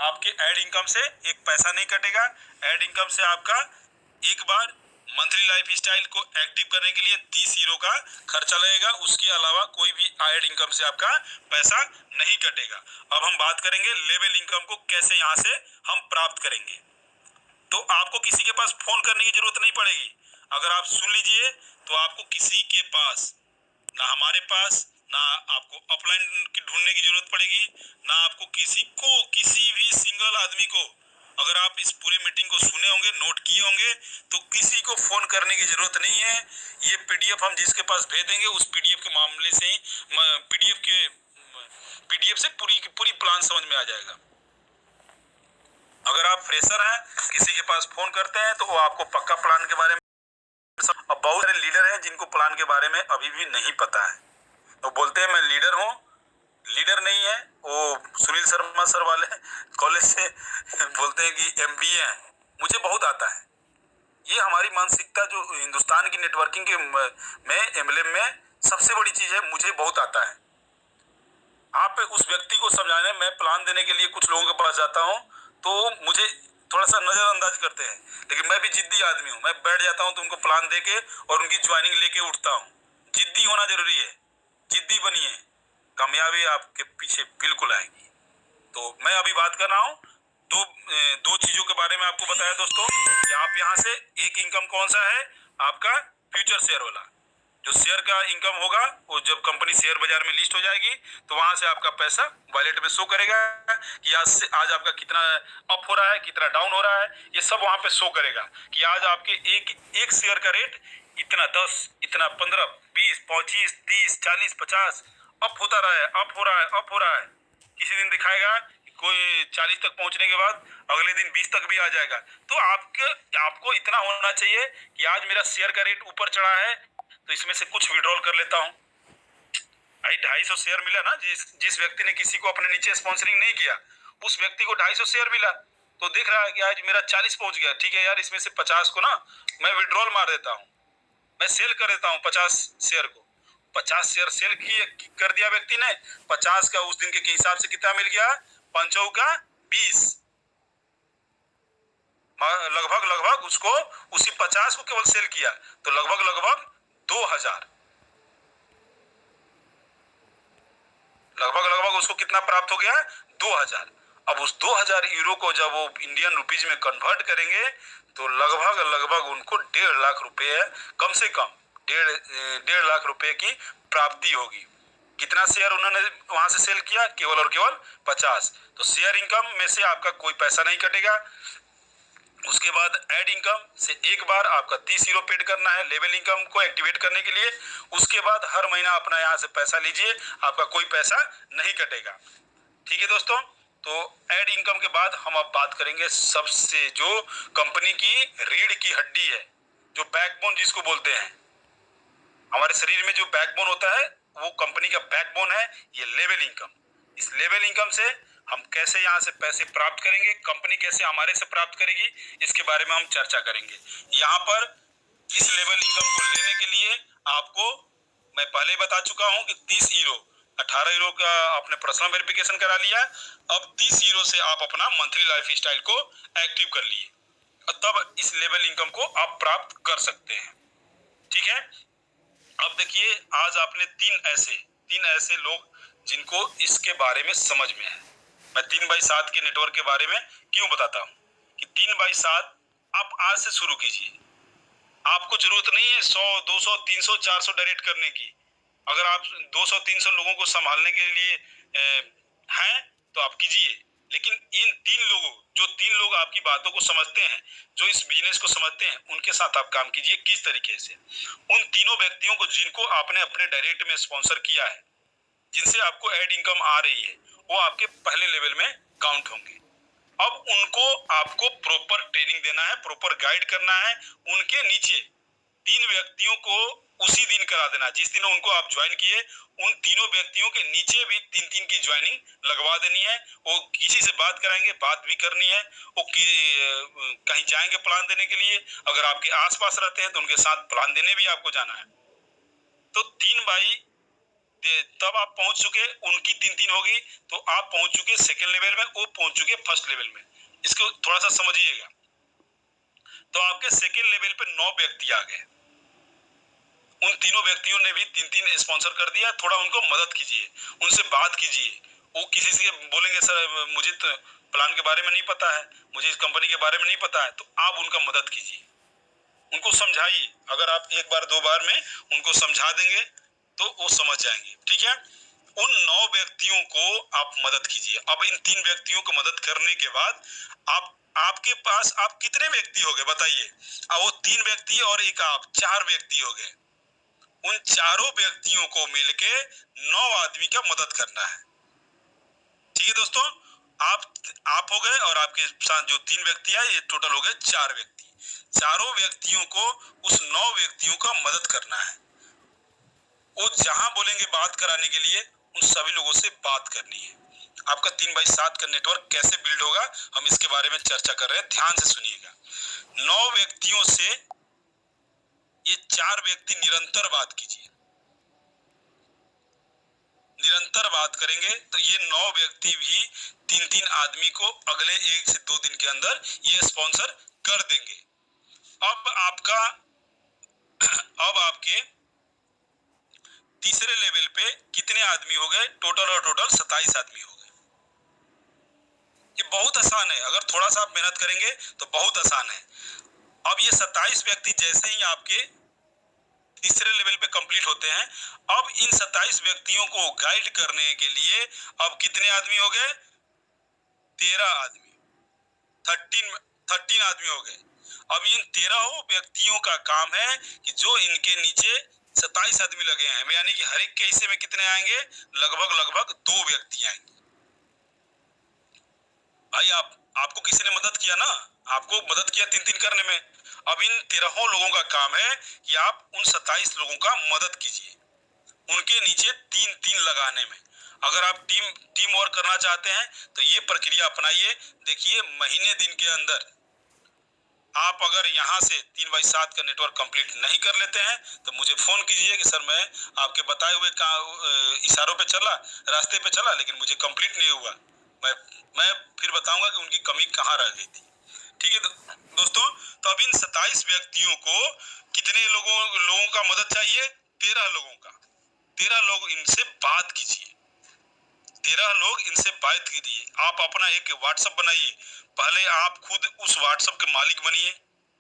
आपके add income से एक पैसा नहीं कटेगा। ऐड इनकम से आपका एक बार मंथली लाइफ स्टाइल को एक्टिव करने के लिए 30 हीरो का खर्चा लगेगा, उसके अलावा कोई भी ऐड इनकम से आपका पैसा नहीं कटेगा। अब हम बात करेंगे लेवल इनकम को कैसे यहाँ से हम प्राप्त करेंगे। तो आपको किसी के पास फोन करने की जरूरत नहीं पड़ेगी। अगर आप सुन लीजिए तो आपको किसी के पास, ना हमारे पास, ना आपको अपलाइन ढूंढने की जरूरत पड़ेगी, ना आपको किसी भी सिंगल आदमी को, अगर आप इस पूरी मीटिंग को सुने होंगे, नोट किए होंगे, तो किसी को फोन करने की जरूरत नहीं है। ये पीडीएफ हम जिसके पास भेज देंगे उस पीडीएफ के मामले से ही पीडीएफ से पूरी प्लान समझ में आ जाएगा। अगर आप फ्रेशर हैं, किसी के पास फोन करते हैं तो वो आपको पक्का प्लान के बारे में, अब बहुत सारे लीडर हैं जिनको प्लान के बारे में अभी भी नहीं पता है, तो बोलते हैं मैं लीडर हूँ। लीडर नहीं है वो, सुनील शर्मा सर वाले कॉलेज से बोलते हैं कि एमबीए है, मुझे बहुत आता है। ये हमारी मानसिकता जो हिंदुस्तान की नेटवर्किंग के में एमएलएम में सबसे बड़ी चीज है, मुझे बहुत आता है। आप उस व्यक्ति को समझाने, मैं प्लान देने के लिए कुछ लोगों के पास जाता हूँ तो मुझे थोड़ा सा नजरअंदाज करते हैं, लेकिन मैं भी जिद्दी आदमी हूँ। मैं बैठ जाता हूँ तो उनको प्लान देके और उनकी ज्वाइनिंग लेके उठता हूँ। जिद्दी होना जरूरी है, जिद्दी बनिए, कामयाबी आपके पीछे बिल्कुल आएगी। तो मैं अभी बात कर रहा हूँ दो चीजों के बारे में आपको बताया दोस्तों कि आप यहाँ से एक इनकम कौन सा है, आपका फ्यूचर शेयर वाला। जो शेयर का इनकम होगा वो जब कंपनी शेयर बाजार में लिस्ट हो जाएगी तो वहां से आपका पैसा वॉलेट में शो करेगा कि आज आपका कितना अप हो रहा है, कितना डाउन हो रहा है, ये सब वहां पे शो करेगा कि आज आपके एक शेयर का रेट इतना 10, इतना 15, 20, 25, 30, 40, 50 अप होता रहा है, अप हो रहा है, अप हो रहा है। किसी दिन दिखाएगा कोई 40 तक पहुंचने के बाद अगले दिन 20 तक भी आ जाएगा। तो आपको इतना होना चाहिए कि आज मेरा शेयर का रेट ऊपर चढ़ा है तो इसमें से कुछ विड्रॉल कर लेता हूँ। 250 शेयर मिला ना, जिस व्यक्ति ने किसी को अपने नीचे स्पॉन्सरिंग नहीं किया उस व्यक्ति को 250 शेयर मिला, तो देख रहा है कि आज मेरा 40 पहुंच गया, ठीक है यार, इसमें से 50 को ना मैं विड्रॉल मार देता हूँ, मैं सेल कर देता हूँ 50 शेयर को। 50 शेयर सेल कर दिया व्यक्ति ने, 50 का उस दिन के हिसाब से कितना मिल गया, 5 का 20, लगभग उसको उसी 50 को केवल सेल किया तो लगभग 2000, लगभग उसको कितना प्राप्त हो गया, 2000। अब उस 2000 यूरो को जब वो इंडियन रुपीज में कन्वर्ट करेंगे तो लगभग उनको 1.5 लाख रुपए, कम से कम 1.5 लाख रुपए की प्राप्ति होगी। कितना शेयर उन्होंने वहां से सेल किया, केवल और केवल 50। तो शेयर इनकम में से आपका कोई पैसा नहीं कटेगा। उसके बाद ऐड इनकम से एक बार आपका 30 हीरो पेड करना है लेवल इनकम को एक्टिवेट करने के लिए। उसके बाद हर महीना अपना यहाँ से पैसा लीजिए, आपका कोई पैसा नहीं कटेगा। ठीक है दोस्तों, तो ऐड इनकम के बाद हम अब बात करेंगे सबसे जो कंपनी की रीढ़ की हड्डी है, जो बैकबोन जिसको बोलते हैं, हमारे शरीर में जो बैकबोन होता है वो कंपनी का बैकबोन है, ये लेवल इनकम। इस लेवल इनकम से हम कैसे यहाँ से पैसे प्राप्त करेंगे, कंपनी कैसे हमारे से प्राप्त करेगी, इसके बारे में हम चर्चा करेंगे। यहाँ पर इस लेवल इनकम को लेने के लिए आपको मैं पहले बता चुका हूँ कि 30 हीरो, 18 हीरो का आपने पर्सनल वेरिफिकेशन करा लिया, अब 30 हीरो से आप अपना मंथली लाइफ स्टाइल को एक्टिव कर लिए, तब इस लेवल इनकम को आप प्राप्त कर सकते हैं। ठीक है, अब देखिए, आज आपने तीन ऐसे लोग जिनको इसके बारे में समझ में है। मैं 3x7 के नेटवर्क के बारे में क्यों बताता हूँ कि 3x7 आप आज से शुरू कीजिए। आपको जरूरत नहीं है 100, 200, 300, 400 डायरेक्ट करने की। अगर आप 200, 300 लोगों को संभालने के लिए हैं तो आप कीजिए, लेकिन इन तीन लोग आपकी बातों को समझते हैं, जो इस बिजनेस को समझते हैं, उनके साथ आप काम कीजिए। किस तरीके से, उन तीनों व्यक्तियों को जिनको आपने अपने डायरेक्ट में स्पॉन्सर किया है, जिनसे आपको ऐड इनकम आ रही है, वो आपके पहले लेवल में काउंट होंगे। अब उनको आपको प्रॉपर ट्रेनिंग देना है, प्रॉपर गाइड करना है। उनके नीचे 3 व्यक्तियों को उसी दिन करा देना, जिस दिन उनको आप ज्वाइन किए, उन तीनों व्यक्तियों के नीचे भी 3-3 की ज्वाइनिंग लगवा देनी है। वो किसी से बात कराएंगे, बात भी करनी है। वो कहीं जाएंगे प्लान देने के लिए, अगर आपके आसपास रहते हैं तो उनके साथ प्लान देने भी आपको जाना है। तो 3 बाई तब आप पहुंच चुके, उनकी 3-3 हो गई, तो आप पहुंच चुके सेकेंड लेवल में, वो पहुंच चुके फर्स्ट लेवल में। इसको थोड़ा सा समझिएगा। तो आपके सेकेंड लेवल पे 9 व्यक्ति आ गए। उन तीनों व्यक्तियों ने भी 3-3 स्पॉन्सर कर दिया। थोड़ा उनको मदद कीजिए, उनसे बात कीजिए। वो किसी से बोलेंगे सर मुझे तो प्लान के बारे में नहीं पता है, मुझे इस कंपनी के बारे में नहीं पता है, तो आप उनका मदद कीजिए, उनको समझाइए। अगर आप एक बार 2 बार में उनको समझा देंगे तो वो समझ जाएंगे, ठीक है। उन 9 व्यक्तियों को आप मदद कीजिए। अब इन 3 व्यक्तियों को मदद करने के बाद आपके पास आप कितने व्यक्ति हो गए बताइए। अब वो 3 व्यक्ति और एक आप 4 व्यक्ति हो गए। उन चारों व्यक्तियों को मिलके 9 आदमी का मदद करना है, ठीक है दोस्तों। आप हो गए और आपके साथ जो 3 व्यक्ति आए, ये टोटल हो गए 4 व्यक्ति। चारों व्यक्तियों को उस 9 व्यक्तियों का मदद करना है। वो जहां बोलेंगे बात कराने के लिए, उन सभी लोगों से बात करनी है। आपका 3x7 का नेटवर्क कैसे बिल्ड होगा, हम इसके बारे में चर्चा कर रहे हैं, ध्यान से सुनिएगा। 9 व्यक्तियों से ये 4 व्यक्ति निरंतर बात कीजिए। निरंतर बात करेंगे तो ये 9 व्यक्ति भी 3-3 आदमी को अगले 1 से 2 दिन के अंदर ये स्पॉन्सर कर देंगे। अब आपके तीसरे लेवल पे कितने आदमी हो गए टोटल? और टोटल 27 आदमी हो गए। ये बहुत आसान है, अगर थोड़ा सा आप मेहनत करेंगे तो बहुत आसान है। अब ये 27 व्यक्ति जैसे ही आपके तीसरे लेवल पे कंप्लीट होते हैं, अब इन 27 व्यक्तियों को गाइड करने के लिए अब कितने आदमी हो गए? 13 आदमी, 13 आदमी हो गए। अब इन 13 व्यक्तियों का काम है कि जो इनके नीचे 27 आदमी लगे हैं, यानी कि हर एक के हिस्से में कितने आएंगे? लगभग 2 व्यक्ति आएंगे। भाई आपको किसी ने मदद किया ना, आपको मदद किया 3-3 करने में। अब इन 13 लोगों का काम है कि आप उन 27 लोगों का मदद कीजिए, उनके नीचे 3-3 लगाने में। अगर आप टीम वर्क करना चाहते हैं तो ये प्रक्रिया अपनाइए। देखिए महीने दिन के अंदर आप अगर यहाँ से 3x7 का नेटवर्क कंप्लीट नहीं कर लेते हैं तो मुझे फोन कीजिए कि सर मैं आपके बताए हुए इशारों पे चला, रास्ते पे चला, लेकिन मुझे कंप्लीट नहीं हुआ। मैं फिर बताऊंगा कि उनकी कमी कहाँ रह गई थी, ठीक है दोस्तों। तो अब इन 27 व्यक्तियों को कितने लोगों का मदद चाहिए? 13 लोगों का। 13 लोग इनसे बात कीजिए, 13 लोग इनसे बात कीजिए। आप अपना एक व्हाट्सएप बनाइए। पहले आप खुद उस व्हाट्सएप के मालिक बनिए,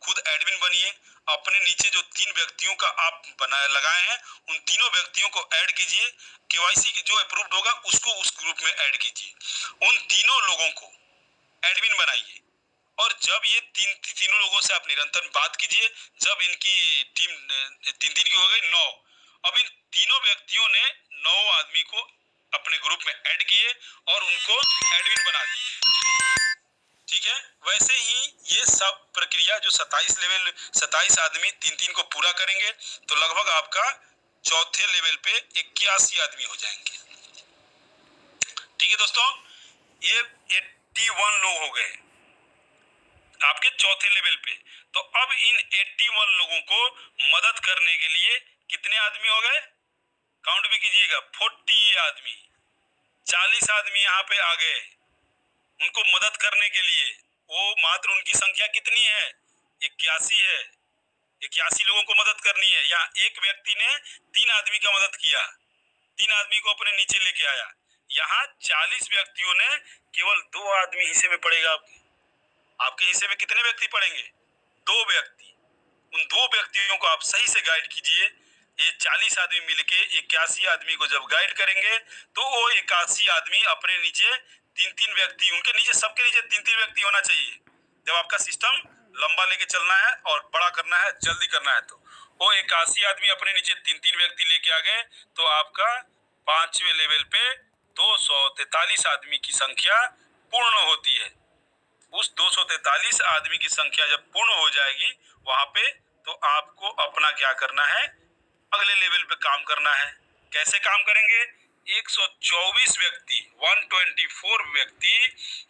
खुद एडमिन बनिए। अपने नीचे जो 3 व्यक्तियों का आप लगाए हैं, उन तीनों व्यक्तियों को ऐड कीजिए। केवाईसी की जो अप्रूव्ड होगा उसको उस ग्रुप में ऐड कीजिए। उन तीनों लोगों को एडमिन बनाइए। और जब ये तीनों लोगों से आप निरंतर बात कीजिए। जब इनकी टीम 3-3 की हो गई 9, अब इन तीनों व्यक्तियों ने 9 आदमी को अपने ग्रुप में ऐड किए और उनको एडमिन बना दिए, ठीक है। वैसे ही ये सब प्रक्रिया जो 27 आदमी 3-3 को पूरा करेंगे तो लगभग आपका चौथे लेवल पे 81 आदमी हो जाएंगे, ठीक है दोस्तों। ये 81 लोग हो गए आपके चौथे लेवल पे। तो अब इन 81 लोगों को मदद करने के लिए कितने आदमी हो गए? काउंट भी कीजिएगा, 40 आदमी, 40 आदमी यहाँ पे आ गए उनको मदद करने के लिए। वो मात्र उनकी संख्या कितनी है? 81 है। 81 लोगों को मदद करनी है। यहाँ एक व्यक्ति ने 3 आदमी का मदद किया, 3 आदमी को अपने नीचे लेके आया। यहाँ 40 व्यक्तियों ने केवल 2 आदमी हिस्से में पड़ेगा। आपके हिस्से में कितने व्यक्ति पड़ेंगे? 2 व्यक्ति। उन 2 व्यक्तियों को आप सही से गाइड कीजिए। ये 40 आदमी मिलके 81 आदमी को जब गाइड करेंगे तो वो 81 आदमी अपने नीचे 3-3 व्यक्ति, उनके नीचे सबके नीचे 3-3 व्यक्ति होना चाहिए। जब आपका सिस्टम लंबा लेके चलना है और बड़ा करना है, जल्दी करना है, तो वो 81 आदमी अपने नीचे 3-3 व्यक्ति लेके आ गए तो आपका 5वें लेवल पे 243 आदमी की संख्या पूर्ण होती है। उस 243 आदमी की संख्या जब पूर्ण हो जाएगी वहां पे, तो आपको अपना क्या करना है? अगले लेवल पे काम करना है। कैसे काम करेंगे? 124 व्यक्ति, 124 व्यक्ति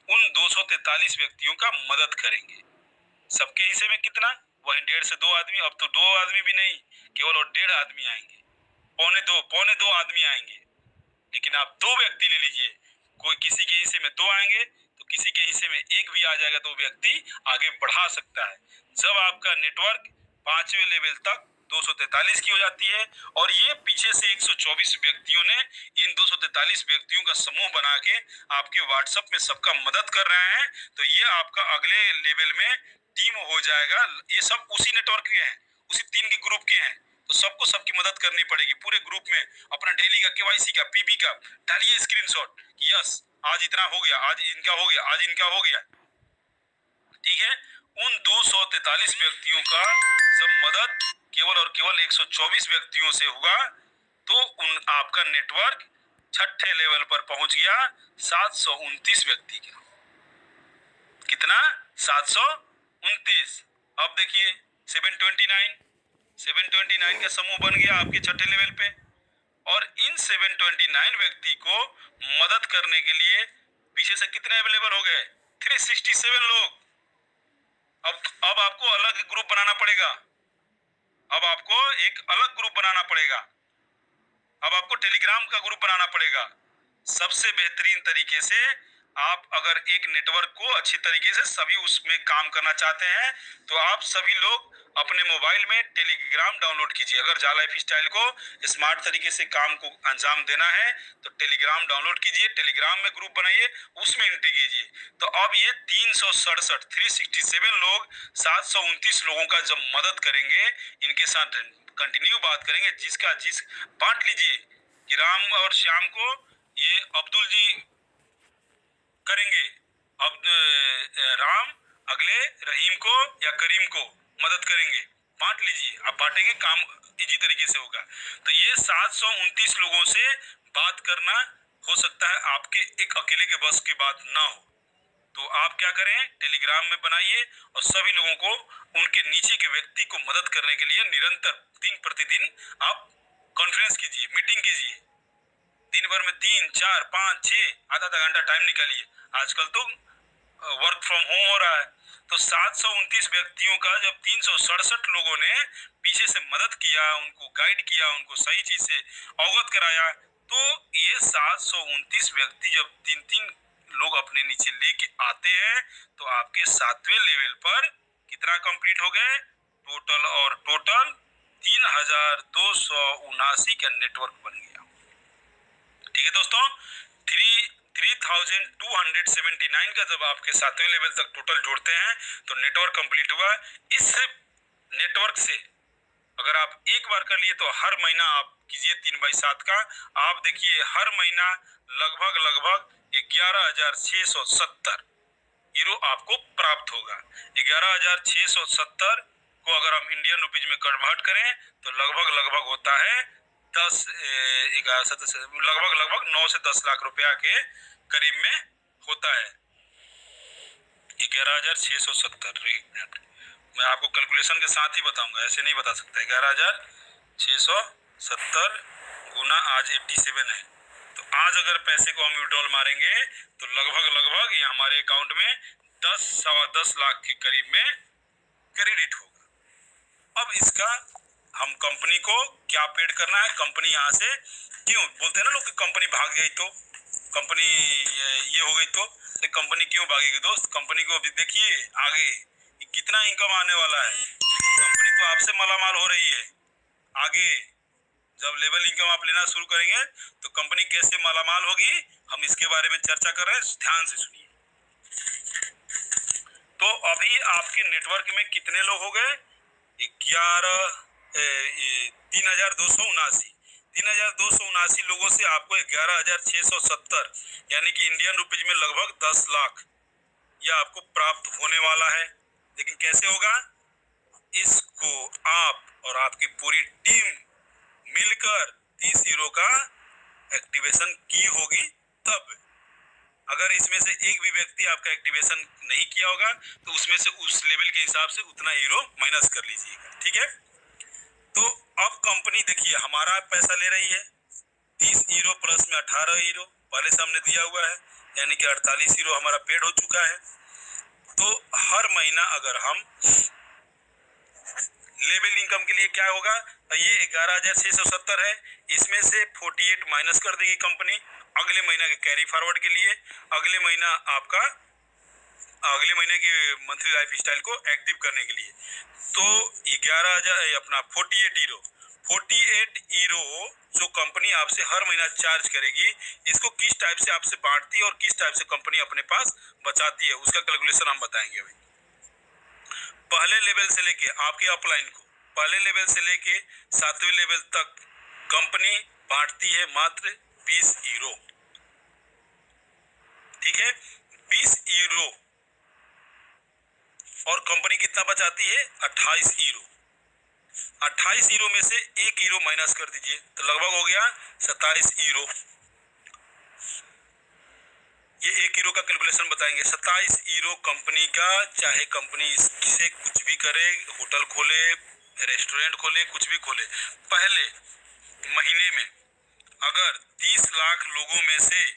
उन 243 व्यक्तियों का मदद करेंगे। सबके हिस्से में कितना? वही 1.5 से 2 आदमी। अब तो 2 आदमी भी नहीं, केवल और 1.5 आदमी आएंगे। पौने दो आदमी आएंगे, लेकिन आप दो व्यक्ति ले लीजिए, कोई किसी के हिस्से में दो आएंगे तो किसी के हिस्से में एक भी आ जाएगा तो व्यक्ति आगे बढ़ा सकता है। जब आपका नेटवर्क 5वें लेवल तक 243 की हो जाती है, और ये पीछे से 124 व्यक्तियों ने इन 243 व्यक्तियों का समूह बना के आपके व्हाट्सएप में सबका मदद कर रहे हैं, तो ये आपका अगले लेवल में टीम हो जाएगा। ये सब उसी नेटवर्क के हैं, उसी 3 के ग्रुप के हैं, तो सबको सबकी मदद करनी पड़ेगी। पूरे ग्रुप में अपना डेली का केवाईसी का पीबी का डालिए स्क्रीनशॉट, यस आज इतना हो गया, आज इनका हो गया, आज इनका हो गया, ठीक है। उन 243 व्यक्तियों का जब मदद केवल और केवल 124 व्यक्तियों से होगा तो उन आपका नेटवर्क छठे लेवल पर पहुंच गया 729 व्यक्ति के। कितना? 729। अब देखिए 729 का समूह बन गया आपके छठे लेवल पे, और इन 729 व्यक्ति को मदद करने के लिए पीछे से कितने अवेलेबल हो गए? 367 लोग। अब आपको अलग ग्रुप बनाना पड़ेगा, अब आपको एक अलग ग्रुप बनाना पड़ेगा, अब आपको टेलीग्राम का ग्रुप बनाना पड़ेगा। सबसे बेहतरीन तरीके से आप अगर एक नेटवर्क को अच्छी तरीके से सभी उसमें काम करना चाहते हैं तो आप सभी लोग अपने मोबाइल में टेलीग्राम डाउनलोड कीजिए। अगर जा लाइफ स्टाइल को स्मार्ट तरीके से काम को अंजाम देना है तो टेलीग्राम डाउनलोड कीजिए, टेलीग्राम में ग्रुप बनाइए, उसमें एंट्री कीजिए। तो अब ये 367 लोग 729 लोगों का जब मदद करेंगे, इनके साथ कंटिन्यू बात करेंगे, जिसका जिस बांट लीजिए कि राम और श्याम को ये अब्दुल जी करेंगे, अब राम अगले रहीम को या करीम को मदद करेंगे, बांट लीजिए। अब बांटेंगे, काम इजी तरीके से होगा। तो ये 729 लोगों से बात करना हो सकता है आपके एक अकेले के बस की बात ना हो, तो आप क्या करें, टेलीग्राम में बनाइए और सभी लोगों को उनके नीचे के व्यक्ति को मदद करने के लिए निरंतर दिन प्रतिदिन आप कॉन्फ्रेंस कीजिए, मीटिंग कीजिए। दिन भर में 3, 4, 5, 6 आधा आधा घंटा टाइम निकालिए। आजकल तो वर्क फ्रॉम होम हो रहा है, तो 729 व्यक्तियों का जब 367 लोगों ने पीछे से मदद किया, उनको गाइड किया, उनको सही चीज से अवगत कराया, तो ये 729 व्यक्ति जब 3-3 लोग अपने नीचे लेके आते हैं तो आपके 7वें लेवल पर कितना कंप्लीट हो गए टोटल, और टोटल 3279 का नेटवर्क बन गया। ठीक है दोस्तों, 3279 का जब आपके 7वें लेवल तक टोटल जोड़ते हैं तो नेटवर्क कंप्लीट हुआ। इस नेटवर्क से अगर आप एक बार कर लिए तो हर महीना आप कीजिए 3/7 का, आप देखिए हर महीना लगभग 11,670 यूरो आपको प्राप्त होगा। 11,670 को अगर हम इंडियन रुपीज में कन्वर्ट करें तो लगभग होता है 9 से 10 लाख रुपया के करीब में होता है। 11,670, मैं आपको कैलकुलेशन के साथ ही बताऊंगा, ऐसे नहीं बता सकता। 11,670 गुना आज 87 है, तो आज अगर पैसे को हम विड्रॉल मारेंगे तो लगभग ये हमारे अकाउंट में 10-10.25 लाख के करीब में क्रेडिट होगा। अब इसका हम कंपनी को क्या पेड करना है, कंपनी यहाँ से क्यों बोलते हैं ना लोग कि कंपनी भाग गई तो कंपनी ये हो गई, तो कंपनी क्यों भागेगी दोस्त? कंपनी को अभी देखिए आगे कितना इनकम आने वाला है, कंपनी तो आपसे मालामाल हो रही है। आगे जब लेवल इनकम आप लेना शुरू करेंगे तो कंपनी कैसे मालामाल होगी, हम इसके बारे में चर्चा कर रहे हैं, ध्यान से सुनिए। तो अभी आपके नेटवर्क में कितने लोग हो गए? 3,279 लोगों से आपको 11,670 यानी कि इंडियन रुपीज में लगभग 10 लाख यह आपको प्राप्त होने वाला है। लेकिन कैसे होगा? इसको आप और आपकी पूरी टीम मिलकर 30 यूरो का एक्टिवेशन की होगी तब। अगर इसमें से एक भी व्यक्ति आपका एक्टिवेशन नहीं किया होगा तो उसमें से उस लेवल के हिसाब से उतना यूरो माइनस कर लीजिएगा, ठीक है। तो अब कंपनी देखिए हमारा पैसा ले रही है 30 यूरो प्लस में 18 यूरो पहले से हमने दिया हुआ है, यानी कि 48 यूरो हमारा पेड हो चुका है। तो हर महीना अगर हम लेवलिंग इनकम के लिए क्या होगा, ये 11,670 है, इसमें से 48 माइनस कर देगी कंपनी अगले महीना के कैरी फॉरवर्ड के लिए, अगले महीना आपका अगले महीने के मंथली लाइफ स्टाइल को एक्टिव करने के लिए। तो 11,000 अपना 48 ईरो जो कंपनी आपसे हर महीना चार्ज करेगी, इसको किस टाइप से आपसे बांटती है और किस टाइप से कंपनी अपने पास बचाती है, उसका कैलकुलेशन हम बताएंगे अभी। पहले लेवल से लेके आपके अपलाइन को पहले लेवल से लेके 7वें लेवल तक कंपनी बांटती है मात्र 20 यूरो। ठीक है, 20 यूरो, और कंपनी कितना बचाती है, 28 यूरो। 28 यूरो में से 1 यूरो माइनस कर दीजिए तो लगभग हो गया 27 यूरो। ये 1 यूरो का कैलकुलेशन बताएंगे। 27 यूरो कंपनी का, चाहे कंपनी इससे कुछ भी करे, होटल खोले, रेस्टोरेंट खोले, कुछ भी खोले, पहले महीने में अगर 30 लाख लोगों में से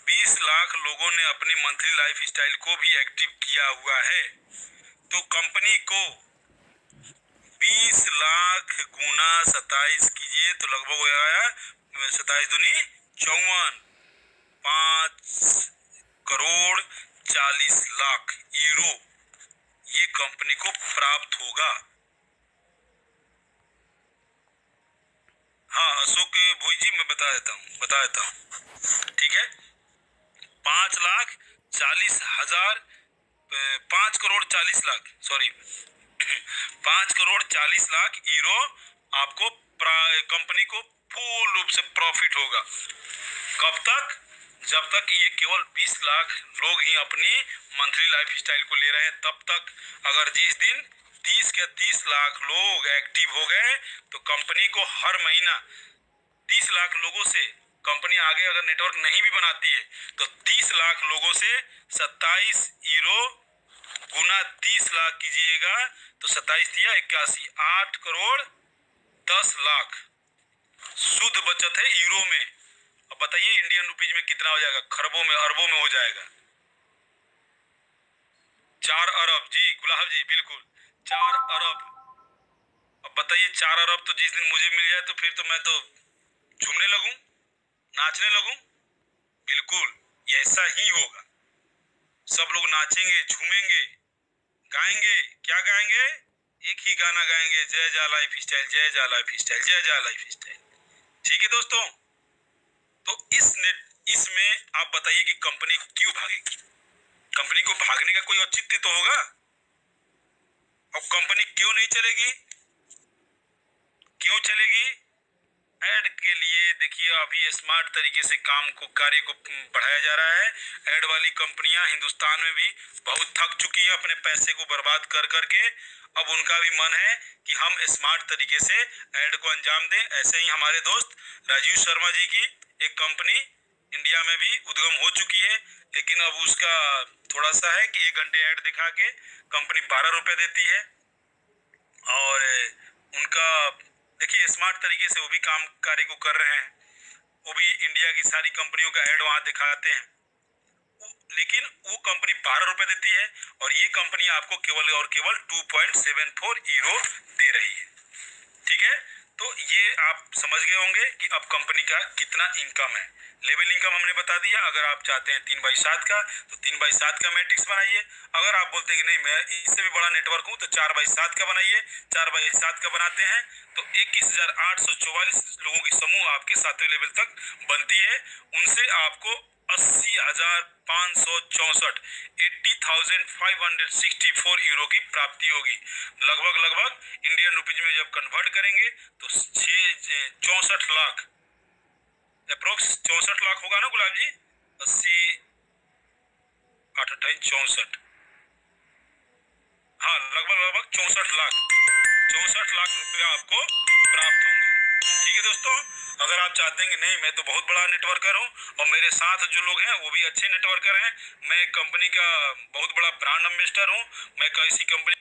20 लाख लोगों ने अपनी मंथली लाइफ स्टाइल को भी एक्टिव किया हुआ है, तो कंपनी को 20 लाख गुना 27 कीजिए तो लगभग हो जाएगा 27 दूनी 54, 5 करोड़ 40 लाख यूरो ये कंपनी को प्राप्त होगा। हाँ अशोक भोई जी, मैं बता देता हूँ। ठीक है, 5,40,000 5 करोड़ 40 लाख, सॉरी 5 करोड़ 40 लाख यूरो आपको कंपनी को पूर्ण रूप से प्रॉफिट होगा। कब तक, जब तक ये केवल 20 लाख लोग ही अपनी मंथली लाइफ स्टाइल को ले रहे हैं तब तक। अगर जिस दिन 30 के 30 लाख लोग एक्टिव हो गए तो कंपनी को हर महीना 30 लाख लोगों से कंपनी आगे अगर नेटवर्क नहीं भी बनाती है तो 30 लाख लोगों से 27 यूरो गुना 30 लाख कीजिएगा तो 27 दिया 81, 8 करोड़ 10 लाख शुद्ध बचत है यूरो में। अब बताइए इंडियन रुपीज में कितना हो जाएगा, खरबों में, अरबों में हो जाएगा। 4 अरब जी, गुलाब जी बिल्कुल 4 अरब। अब बताइए 4 अरब तो जिस दिन मुझे मिल जाए तो फिर तो मैं तो झूमने लगूं, नाचने लगूं। बिल्कुल ये ऐसा ही होगा, सब लोग नाचेंगे, झूमेंगे, गाएंगे। क्या गाएंगे, एक ही गाना गाएंगे, जय जा लाइफ स्टाइल, जय जा लाइफ स्टाइल, जय जा लाइफ स्टाइल। ठीक है दोस्तों, तो इसमें आप बताइए कि कंपनी क्यों भागेगी, कंपनी को भागने का कोई औचित्य तो होगा। और कंपनी क्यों नहीं चलेगी, क्यों चलेगी, ऐड के लिए। देखिए अभी स्मार्ट तरीके से कार्य को बढ़ाया जा रहा है। ऐड वाली कंपनियां हिंदुस्तान में भी बहुत थक चुकी हैं अपने पैसे को बर्बाद कर करके। अब उनका भी मन है कि हम स्मार्ट तरीके से ऐड को अंजाम दें। ऐसे ही हमारे दोस्त राजीव शर्मा जी की एक कंपनी इंडिया में भी उद्गम हो चुकी है, लेकिन अब उसका थोड़ा सा है कि 1 घंटे ऐड दिखा के कंपनी 12 रुपए देती है। और उनका देखिए स्मार्ट तरीके से वो भी कार्य को कर रहे हैं, वो भी इंडिया की सारी कंपनियों का ऐड वहां दिखाते हैं, लेकिन वो कंपनी 12 रुपए देती है और ये कंपनी आपको केवल और केवल 2.74 यूरो दे रही है। ठीक है, तो ये आप समझ गए होंगे कि अब कंपनी का कितना इनकम है। लेवल इनकम हमने बता दिया। अगर आप चाहते हैं 3/7 का तो 3/7 का मैट्रिक्स बनाइए। अगर आप बोलते हैं कि नहीं मैं इससे भी बड़ा नेटवर्क हूं तो 4/7 का बनाइए। 4/7 का बनाते हैं तो 21,844 लोगों की समूह आपके 7वें लेवल तक बनती है। उनसे आपको 80,564 80,564 यूरो की प्राप्ति होगी। लगभग इंडियन रुपीज में जब कन्वर्ट करेंगे तो 64 लाख अप्रोक्स 64 लाख होगा ना गुलाब जी, 80 8 28 64, हाँ लगभग 64 लाख रुपया आपको प्राप्त होंगे। ठीक है दोस्तों, अगर आप चाहते हैं कि नहीं मैं तो बहुत बड़ा नेटवर्कर हूं और मेरे साथ जो लोग हैं वो भी अच्छे नेटवर्कर हैं, मैं कंपनी का बहुत बड़ा ब्रांड एम्बेसडर हूं, मैं किसी कंपनी